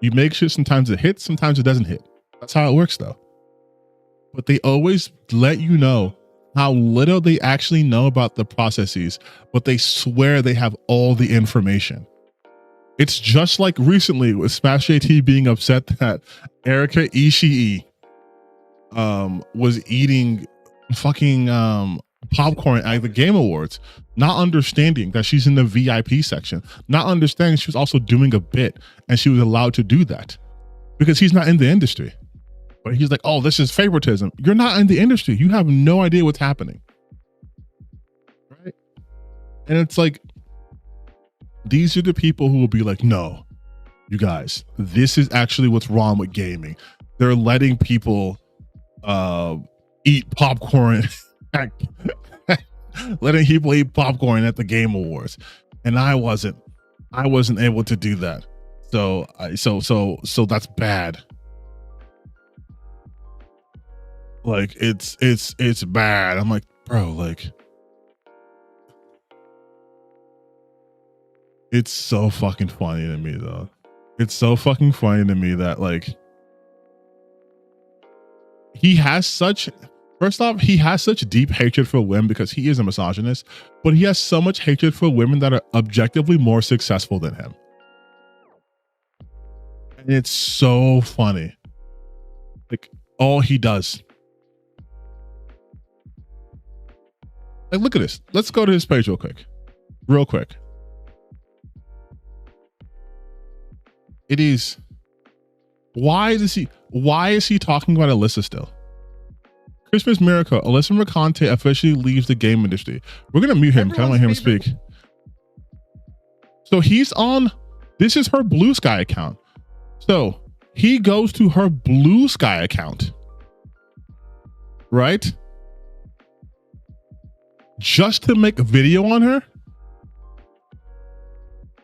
You make shit, sometimes it hits, sometimes it doesn't hit. That's how it works though. But they always let you know how little they actually know about the processes, but they swear they have all the information. It's just like recently with SmashJT being upset that Erika Ishii was eating fucking popcorn at the Game Awards, not understanding that she's in the VIP section, not understanding she was also doing a bit and she was allowed to do that because he's not in the industry. But he's like, oh, this is favoritism. You're not in the industry. You have no idea what's happening. Right? And it's like, these are the people who will be like, no, you guys, this is actually what's wrong with gaming. They're letting people eat popcorn, letting people eat popcorn at the Game Awards. And I wasn't able to do that. So that's bad. Like it's bad. I'm like, bro, like it's so fucking funny to me though. It's so fucking funny to me that like he has such, first off, he has such deep hatred for women because he is a misogynist, but he has so much hatred for women that are objectively more successful than him. And it's so funny. Like all he does. Like, look at this. Let's go to his page real quick. It is, why is he talking about Alyssa still? Christmas miracle. Alyssa Mercante officially leaves the game industry. We're gonna mute him. Can I let him speak? So he's on, this is her Blue Sky account. So he goes to her Blue Sky account, right? Just to make a video on her?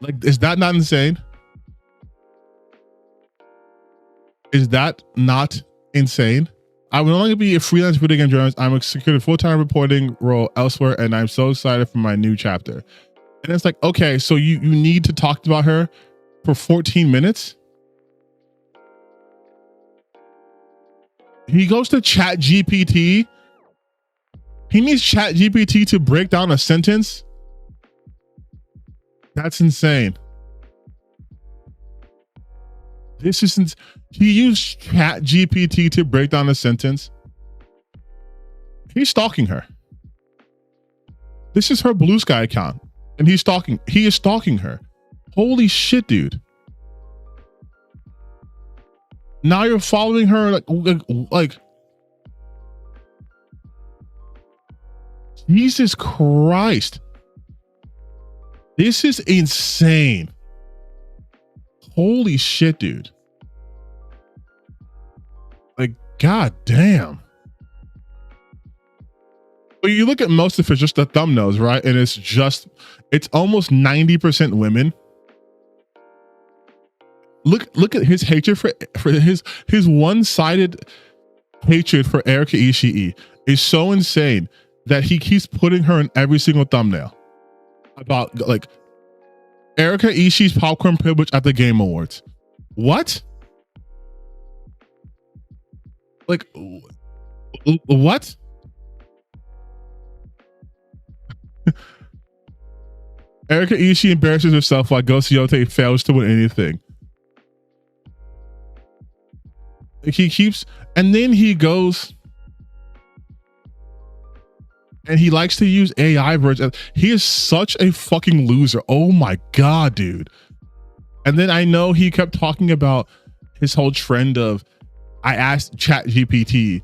Like, is that not insane? Is that not insane? I would only be a freelance video game journalist. I'm secured a full-time reporting role elsewhere, and I'm so excited for my new chapter. And it's like, okay, so you need to talk about her for 14 minutes? He goes to ChatGPT. He needs ChatGPT to break down a sentence? That's insane. This isn't, he used ChatGPT to break down a sentence. He's stalking her. This is her Blue Sky account. And he is stalking her. Holy shit, dude. Now you're following her like Jesus Christ. This is insane. Holy shit, dude. Like, god damn. But you look at most of it, just the thumbnails, right? And it's almost 90% women. Look at his hatred for his one-sided hatred for Erika Ishii is so insane that he keeps putting her in every single thumbnail about like Erika Ishii's popcorn privilege at the Game Awards. What? Like, what? Erika Ishii embarrasses herself while GhostYote fails to win anything. Like he keeps, and then he goes and he likes to use AI versions. He is such a fucking loser. Oh my god, dude. And then I know he kept talking about his whole trend of, I asked ChatGPT,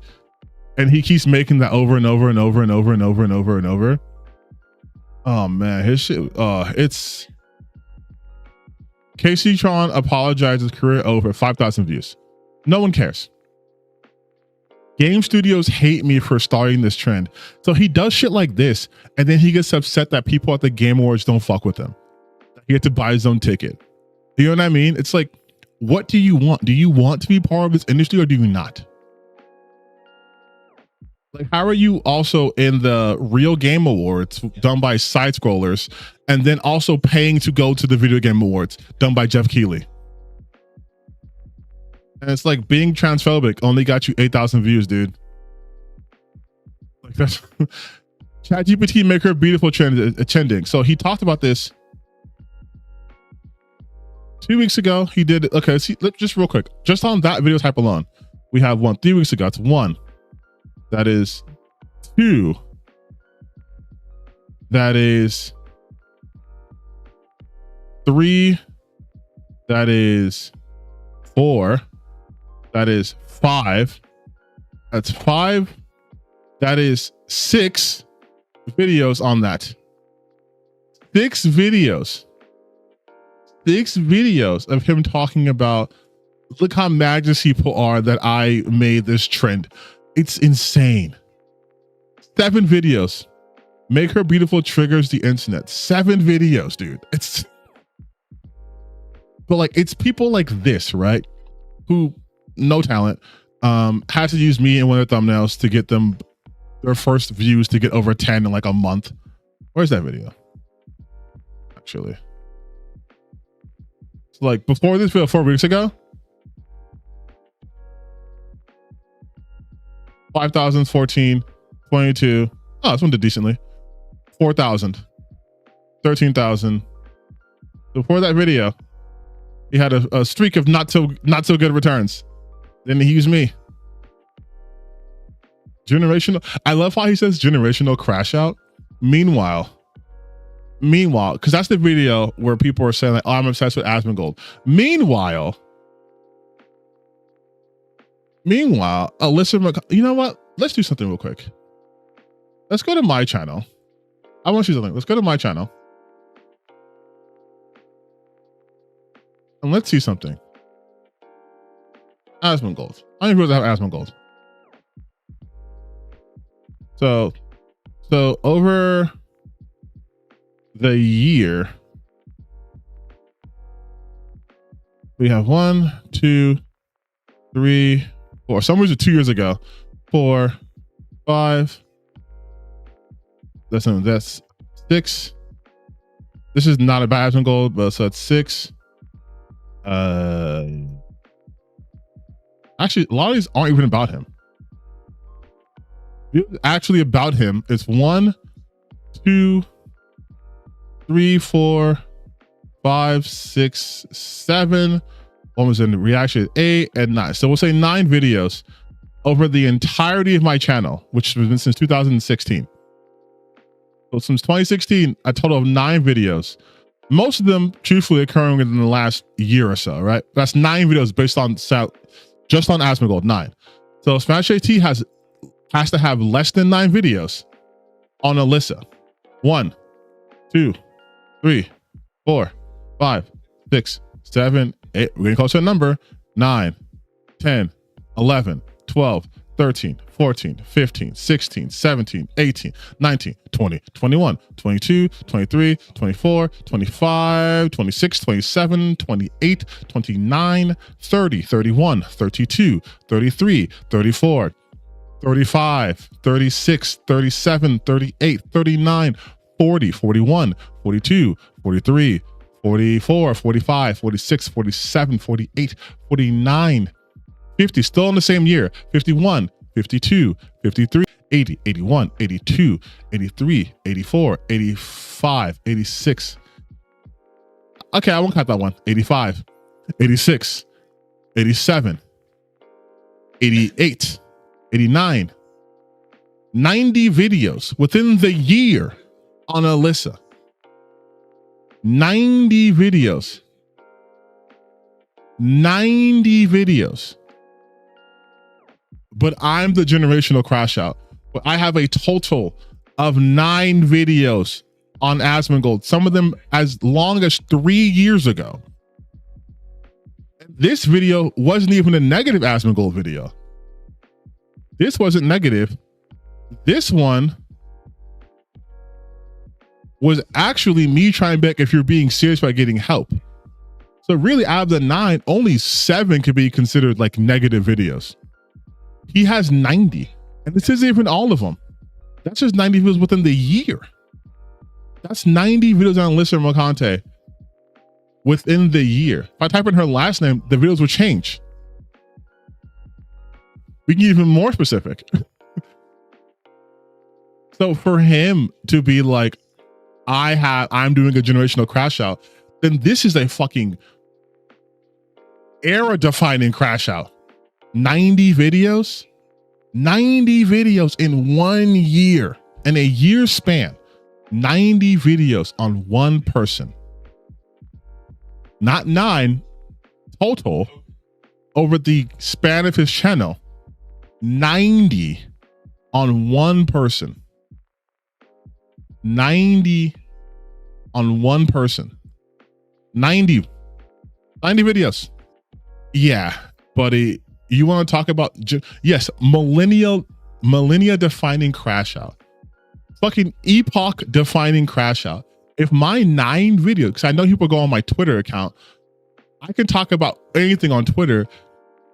and he keeps making that over and over and over and over and over and over and over. Oh man, his shit. It's Casey Tron apologizes, career over, 5,000 views. No one cares. Game studios hate me for starting this trend. So he does shit like this, and then he gets upset that people at the Game Awards don't fuck with him. He had to buy his own ticket. You know what I mean? It's like, what do you want? Do you want to be part of this industry or do you not? Like, how are you also in the real Game Awards done by side scrollers and then also paying to go to the Video Game Awards done by Jeff Keighley? And it's like being transphobic only got you 8,000 views, dude. Like that's ChatGPT make her beautiful trending. So he talked about this 2 weeks ago. He did. Okay, see, let's just real quick, just on that video type alone, we have one 3 weeks ago. It's one. That is two. That is three. That is four. That is five. That's five. That is six videos on that. Six videos of him talking about, look how mad these people are that I made this trend. It's insane. 7 videos. Make her beautiful triggers the internet. 7 videos, dude. But like, it's people like this, right? Who, no talent, had to use me in one of their thumbnails to get them their first views to get over 10 in like a month. Where's that video? Actually, so like before this video 4 weeks ago, 5,000, 14, 22. Oh, this one did decently. 4,000, 13,000. Before that video, he had a streak of not so good returns. Then he used me. Generational. I love how he says generational crash out. Meanwhile, because that's the video where people are saying like, oh, I'm obsessed with Asmongold. Meanwhile, Alyssa, you know what? Let's do something real quick. Let's go to my channel. I want to see something. Let's go to my channel. And let's see something. Asmongold. How many viewers have Asmongold? So over the year, we have 1, 2, 3, 4. Some reason 2 years ago. 4, 5. That's 6. This is not a bad Asmongold, but so that's 6. Actually, a lot of these aren't even about him. Actually about him. It's 1, 2, 3, 4, 5, 6, 7. One was in reaction 8 and 9. So we'll say 9 videos over the entirety of my channel, which has been since 2016. So since 2016, a total of 9 videos. Most of them, truthfully, occurring within the last year or so, right? That's 9 videos based on just on Asmongold, 9. So SmashJT has to have less than 9 videos on Alyssa. 1, 2, 3, 4, 5, 6, 7, 8. We're getting close to a number. 9, 10, 11, 12, 13, 14, 15, 16, 17, 18, 19, 20, 21, 22, 23, 24, 25, 26, 27, 28, 29, 30, 31, 32, 33, 34, 35, 36, 37, 38, 39, 40, 41, 42, 43, 44, 45, 46, 47, 48, 49, 50, still in the same year, 51, 52, 53, 80, 81, 82, 83, 84, 85, 86. Okay, I won't count that one. 85, 86, 87, 88, 89, 90 videos within the year on Alyssa. 90 videos. 90 videos. But I'm the generational crash out. But I have a total of 9 videos on Asmongold, some of them as long as 3 years ago. This video wasn't even a negative Asmongold video. This wasn't negative. This one was actually me trying back if you're being serious about getting help. So really, out of the 9, only 7 could be considered like negative videos. He has 90, and this isn't even all of them. That's just 90 videos within the year. That's 90 videos on Alyssa Mercante within the year. If I type in her last name, the videos would change. We can get even more specific. So for him to be like, I'm doing a generational crash out, then this is a fucking era defining crash out. 90 videos in 1 year, in a year span. 90 videos on one person, not 9 total over the span of his channel. 90 on one person. 90 on one person. 90 videos. Yeah, buddy. You want to talk about, yes, millennia defining crash out. Fucking epoch defining crash out. If my 9 videos, because I know people go on my Twitter account, I can talk about anything on Twitter,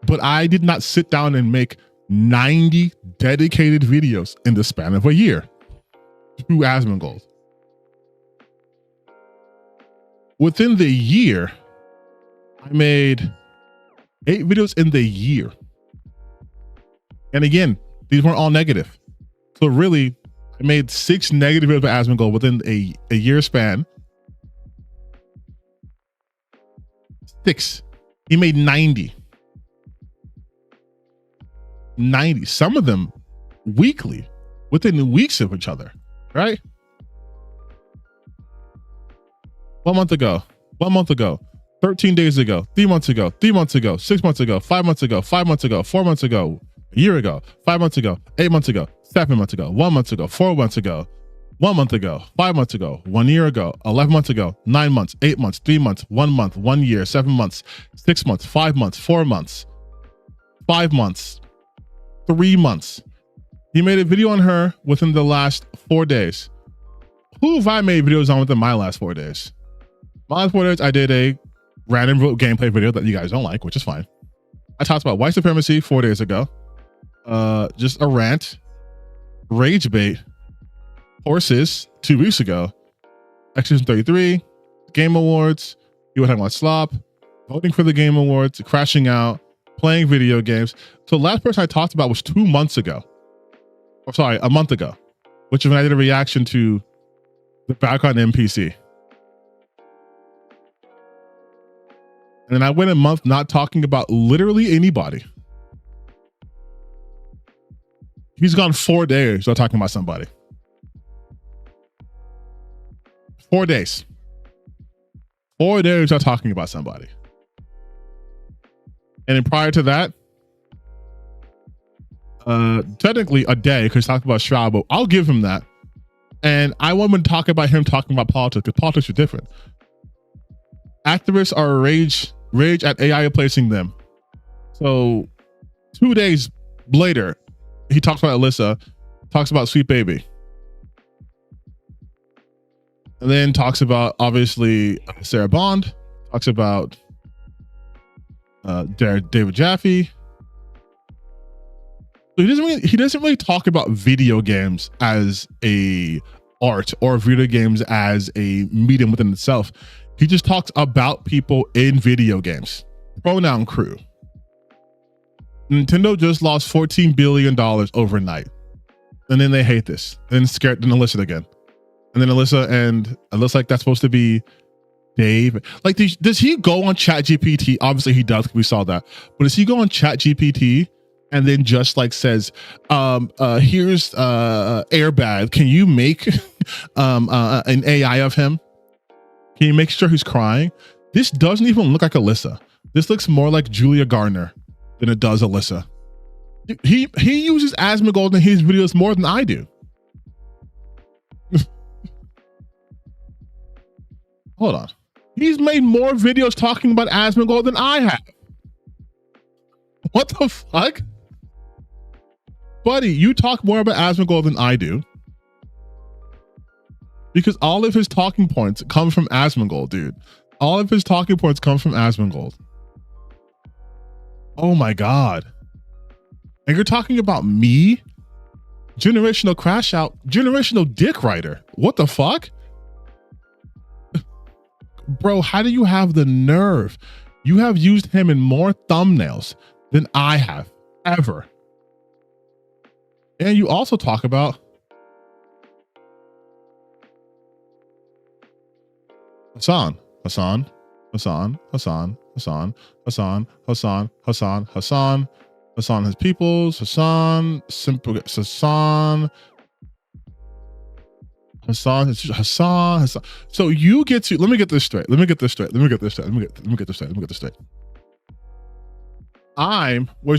but I did not sit down and make 90 dedicated videos in the span of a year to Asmongold. Within the year, I made 8 videos in the year. And again, these weren't all negative. So really, I made 6 negative videos by Asmongold within a year span. 6. He made 90. 90. Some of them weekly, within weeks of each other, right? 1 month ago, 1 month ago, 13 days ago, 3 months ago, 3 months ago, 6 months ago, 5 months ago, 5 months ago, 4 months ago, a year ago, 5 months ago, 8 months ago, 7 months ago, 1 month ago, 4 months ago, 1 month ago, 5 months ago, 1 year ago, 11 months ago, 9 months, 8 months, 3 months, 1 month, 1 year, 7 months, 6 months, 5 months, 4 months, 5 months, 3 months. He made a video on her within the last 4 days. Who have I made videos on within my last 4 days? My last 4 days, I did a random gameplay video that you guys don't like, which is fine. I talked about white supremacy 4 days ago. Just a rant, rage bait, horses 2 weeks ago, Exorcism 33, Game Awards, you were talking about slop, voting for the Game Awards, crashing out, playing video games. So the last person I talked about was 2 months ago. Or sorry, a month ago, which is when I did a reaction to the background NPC. And then I went a month not talking about literally anybody. He's gone 4 days without talking about somebody. 4 days. 4 days without talking about somebody. And then prior to that, technically a day, because talking about Shroud, but I'll give him that. And I wouldn't talk about him talking about politics, because politics are different. Activists are rage at AI replacing them. So 2 days later, he talks about Alyssa, talks about Sweet Baby. And then talks about, obviously, Sarah Bond, talks about David Jaffe. So he doesn't really talk about video games as a art or video games as a medium within itself. He just talks about people in video games. Pronoun crew. Nintendo just lost $14 billion overnight. And then they hate this. And then scared, then Alyssa again. And then Alyssa, and it looks like that's supposed to be Dave. Like, does he go on ChatGPT? Obviously he does, we saw that. But does he go on ChatGPT and then just like says, here's Airbag. Can you make an AI of him? Can you make sure he's crying? This doesn't even look like Alyssa. This looks more like Julia Garner than it does Alyssa. He uses Asmongold in his videos more than I do. Hold on. He's made more videos talking about Asmongold than I have. What the fuck? Buddy, you talk more about Asmongold than I do. Because all of his talking points come from Asmongold, dude. All of his talking points come from Asmongold. Oh my God. And you're talking about me? Generational crash out, generational dick writer. What the fuck? Bro, how do you have the nerve? You have used him in more thumbnails than I have ever. And you also talk about Hassan, Hassan, Hassan, Hassan, Hassan, Hassan, Hassan, Hassan, Hassan, Hassan has peoples, Hassan, simple Hassan, Hassan. So you get to, let me get this straight. Where's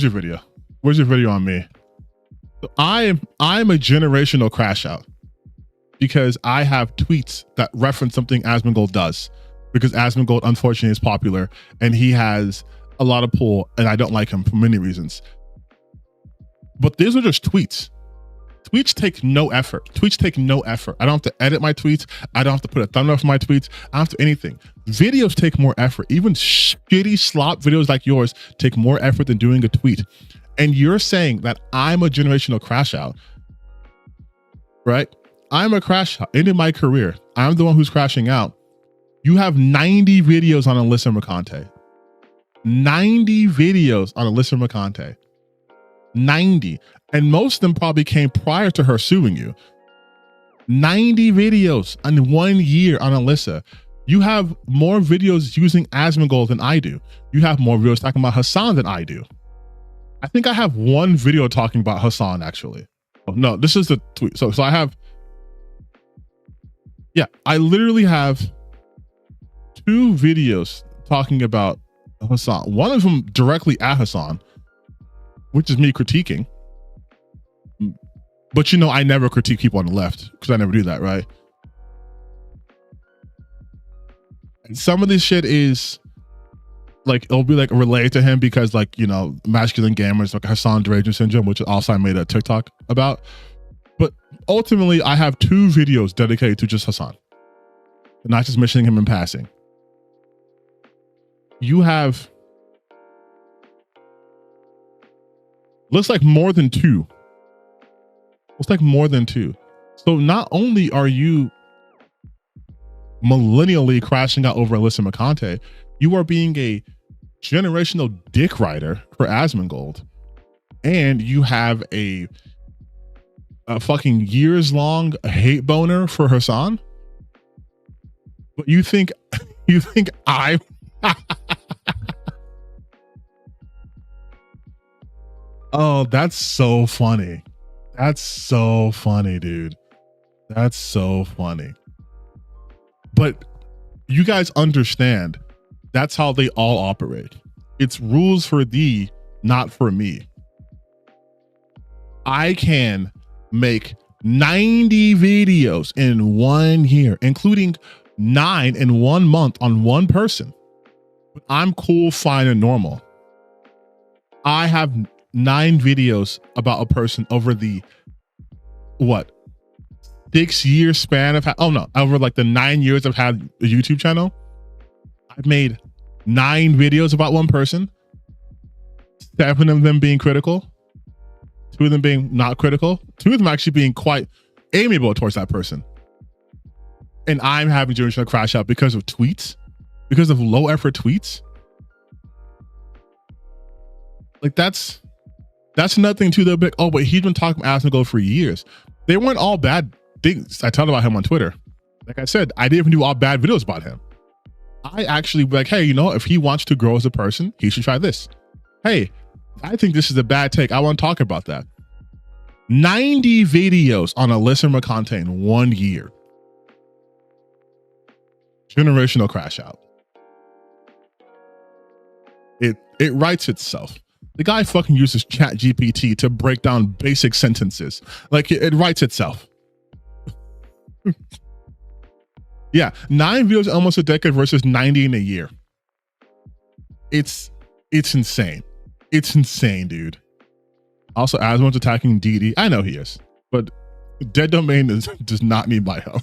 your video? Where's your video on me? So I'm a generational crash out because I have tweets that reference something Asmongold does, because Asmongold unfortunately is popular and he has a lot of pull, and I don't like him for many reasons. But these are just tweets. Tweets take no effort. I don't have to edit my tweets. I don't have to put a thumbnail for my tweets. I don't have to anything. Videos take more effort. Even shitty slop videos like yours take more effort than doing a tweet. And you're saying that I'm a generational crash out, right? I'm a crash out. Ended my career. I'm the one who's crashing out. You have 90 videos on Alyssa Mercante. 90 videos on Alyssa Mercante. 90. And most of them probably came prior to her suing you. 90 videos in 1 year on Alyssa. You have more videos using Asmongold than I do. You have more videos talking about Hassan than I do. I think I have one video talking about Hassan, actually. Oh, no, this is the tweet. So I have, yeah, I literally have 2 videos talking about Hassan. One of them directly at Hassan, which is me critiquing. But you know, I never critique people on the left because I never do that, right? And some of this shit is like, it'll be like related to him because, like, you know, masculine gamers, like Hassan Derangement Syndrome, which also I made a TikTok about. But ultimately, I have 2 videos dedicated to just Hassan, not just mentioning him in passing. You have, looks like more than 2. Looks like more than 2. So not only are you millennially crashing out over Alyssa Mercante, you are being a generational dick rider for Asmongold, and you have a fucking years-long hate boner for Hassan. But you think I oh, that's so funny. That's so funny, dude. That's so funny. But you guys understand that's how they all operate. It's rules for thee, not for me. I can make 90 videos in 1 year, including 9 in 1 month on one person. But I'm cool, fine, and normal. I have 9 videos about a person over the, what, 6-year span of, over like the 9 years I've had a YouTube channel. I've made 9 videos about one person, 7 of them being critical, 2 of them being not critical, 2 of them actually being quite amiable towards that person. And I'm having generational crash out because of tweets, because of low effort tweets. Like that's nothing to the big, oh, but he's been talking about Asmongold for years. They weren't all bad things I talked about him on Twitter. Like I said, I didn't even do all bad videos about him. I actually be like, hey, you know, if he wants to grow as a person, he should try this. Hey, I think this is a bad take. I want to talk about that. 90 videos on Alyssa Mercante in 1 year. Generational crash out. It writes itself. The guy fucking uses ChatGPT to break down basic sentences. Like it writes itself. Yeah, 9 videos almost a decade versus 90 in a year. It's insane. It's insane, dude. Also, Asmon's attacking DD. I know he is, but Dead Domain does not need my help.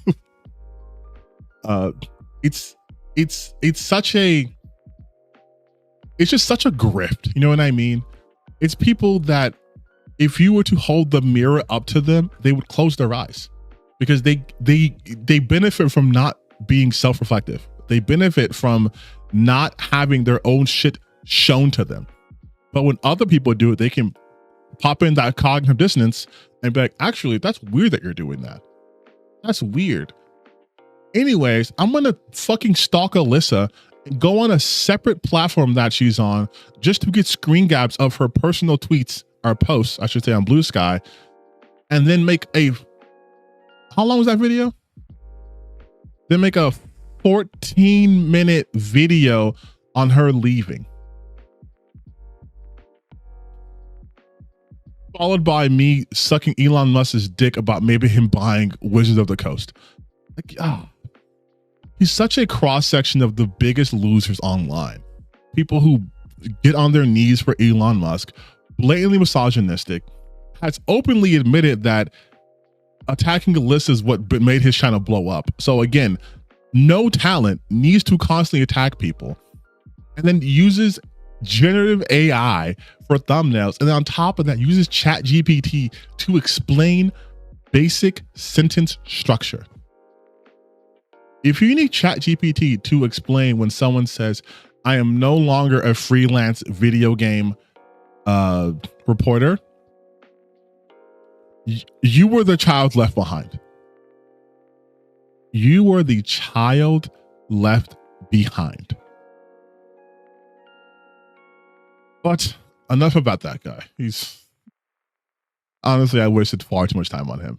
It's just such a grift. You know what I mean? It's people that if you were to hold the mirror up to them, they would close their eyes because they benefit from not being self-reflective. They benefit from not having their own shit shown to them. But when other people do it, they can pop in that cognitive dissonance and be like, actually, that's weird that you're doing that. That's weird. Anyways, I'm going to fucking stalk Alyssa and go on a separate platform that she's on just to get screen grabs of her personal tweets or posts, I should say, on Blue Sky, and then make a, how long was that video? Then make a 14-minute video on her leaving. Followed by me sucking Elon Musk's dick about maybe him buying Wizards of the Coast. Like, he's such a cross-section of the biggest losers online. People who get on their knees for Elon Musk, blatantly misogynistic, has openly admitted that attacking Alyssa is what made his channel blow up. So again, no talent needs to constantly attack people, and then uses generative AI for thumbnails, and then on top of that uses ChatGPT to explain basic sentence structure. If you need ChatGPT to explain when someone says, I am no longer a freelance video game reporter, you were the child left behind. You were the child left behind. But enough about that guy. He's honestly, I wasted far too much time on him.